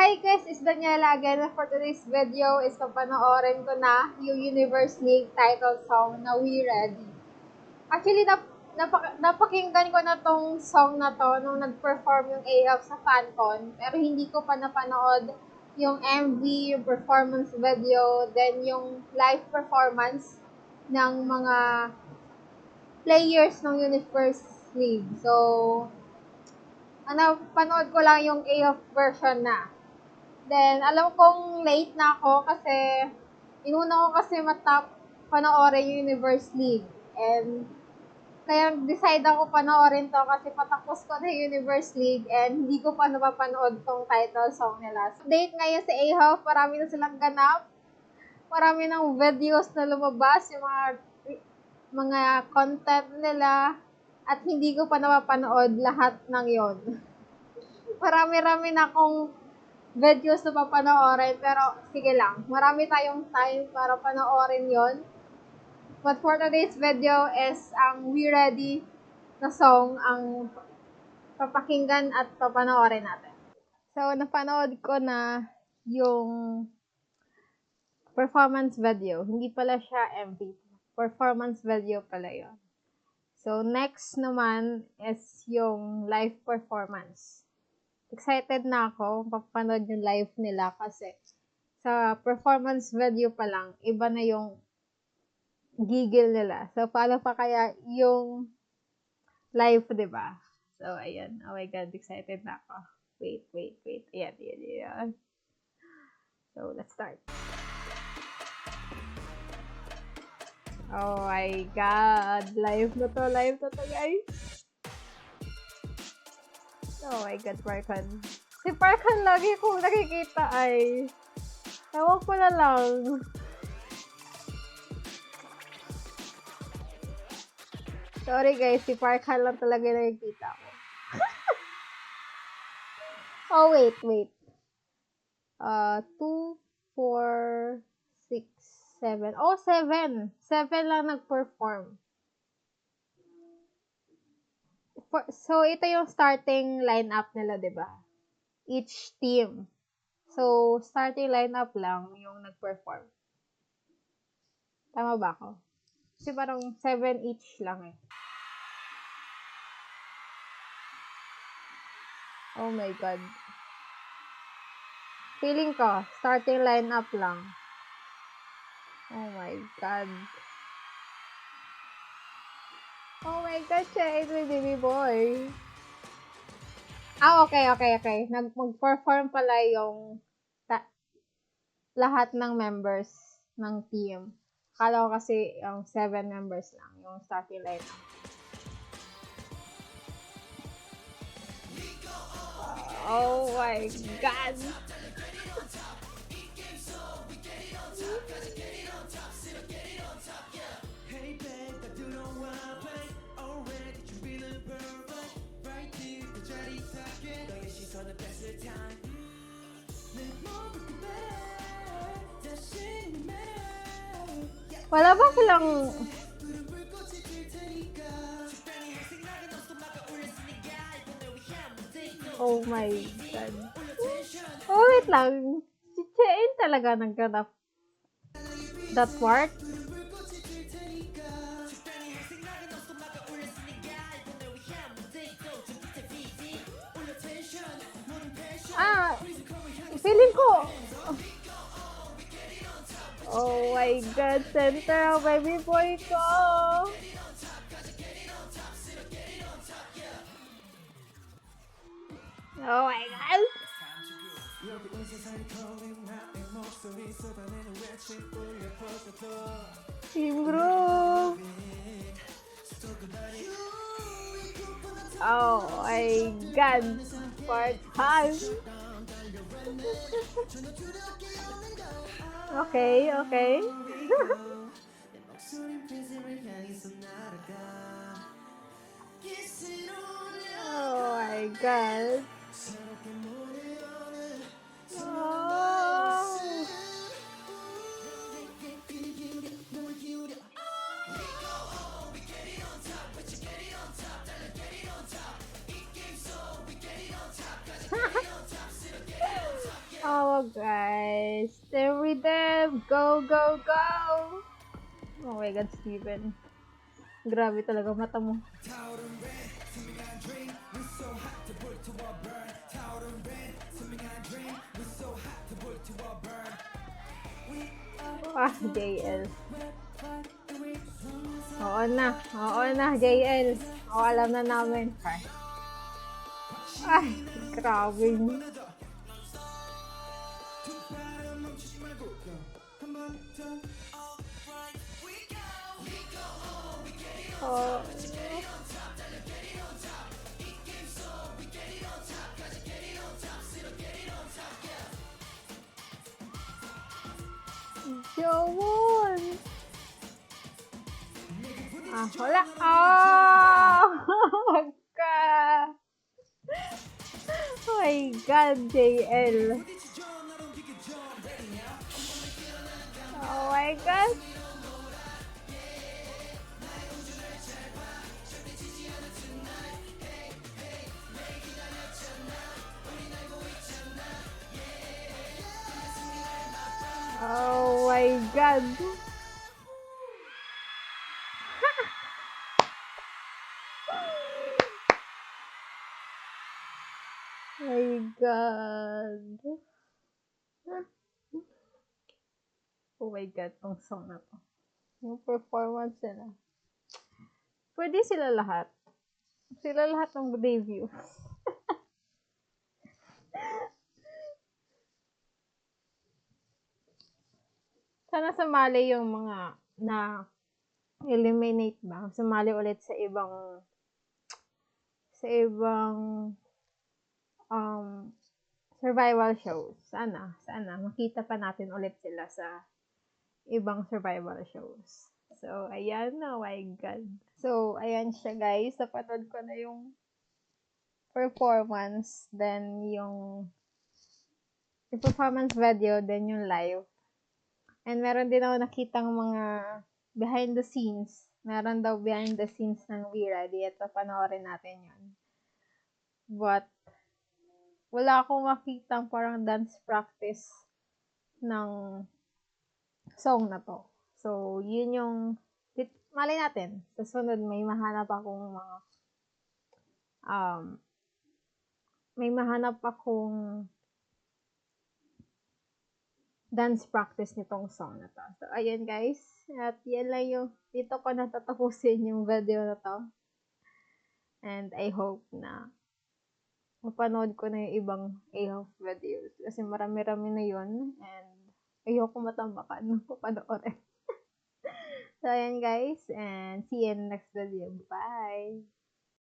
Hi guys, it's Daniela again. For today's video is papanoorin ko na yung Universe League title song na We Ready. Actually, napakinggan ko na tong song na to nung nag-perform yung AF sa FanCon, pero hindi ko pa napanood yung MV, yung performance video, then yung live performance ng mga players ng Universe League. So, panood ko lang yung AF version na. Then, alam kong late na ako kasi inuna ko kasi panoorin yung Universe League. And kaya decide ako panoorin to kasi patapos ko na yung Universe League and hindi ko pa napapanood tong title song nila. So, date ngayon si AHOF, marami na silang ganap. Marami ng videos na lumabas, yung mga content nila at hindi ko pa napapanood lahat ng yon. Marami-rami na akong videos na papanoorin, pero sige lang, marami tayong time para panoorin yon. But for today's video is ang We Ready na song ang papakinggan at papanoorin natin. So, napanood ko na yung performance video. Hindi pala siya MV. Performance video pala yon. So, next naman is yung live performance. Excited na ako papanood yung live nila kasi sa performance video pa lang, iba na yung gigil nila. So, paano pa kaya yung live, diba? So, ayan. Oh my God, excited na ako. Wait. Ayan. So, let's start. Oh my God. Live na to, guys. Oh my God, Parkan. Si Parkan lagi kong nakikita ay ewan ko na lang. Sorry guys, si Parkan lang talaga nakikita ko. Oh, wait. 2, 4, 6, 7. Oh, 7. 7 lang nag-perform. So, ito yung starting lineup nila, diba? Each team. So, starting lineup lang yung nag-perform. Tama ba ako? Kasi parang 7 each lang eh. Oh my God. Feeling ko, starting lineup lang. Oh my God. Oh my God, siya ito yung baby boy. Okay. Mag-perform pala yung lahat ng members ng team. Akala ko kasi yung 7 members lang, yung starting lineup. Oh my God! Wala ba silang oh my God. Oh, wait lang. Si Chain talaga nagganap that part? Feeling ko. Oh my God, center ang baby boy ko. Oh my God. Team group. Oh my God. Part 5. Okay. Oh my God. Oh. Oh, guys. Team Redeem! Go, go, go! Oh my God, Steven. Grabe talaga mata mo. Ah, JL. Oo na, JL. Oo, alam na namin. Ay, grabe. Oh. Yun. Ah, wala. Oh! Ka. Oh my God, JL. Oh my God. Oh my God. My God. Oh my God, tong song na to. Yung performance nila. Pwede sila lahat. Sila lahat ng debut. Sana sumali yung mga na eliminate ba? Sumali ulit sa ibang survival shows. Sana makita pa natin ulit sila sa ibang survival shows. So, ayan, oh my God. So, ayan siya guys. Napanood ko na yung performance, then yung performance video, then yung live. And meron din ako nakitang mga behind the scenes. Meron daw behind the scenes ng We Ready. Ito, panoorin natin yun. But, wala akong makitang parang dance practice ng song na to. So, yun yung malay natin. Sa sunod, may mahanap akong dance practice nitong song na to. So, ayan guys. At yan lang yung, dito ko natatapusin yung video na to. And I hope na mapanood ko na yung ibang AHOF videos. Kasi marami-rami na yun. And ayoko matambakan ng papanoorin. So, ayan guys. And see you in the next video. Bye!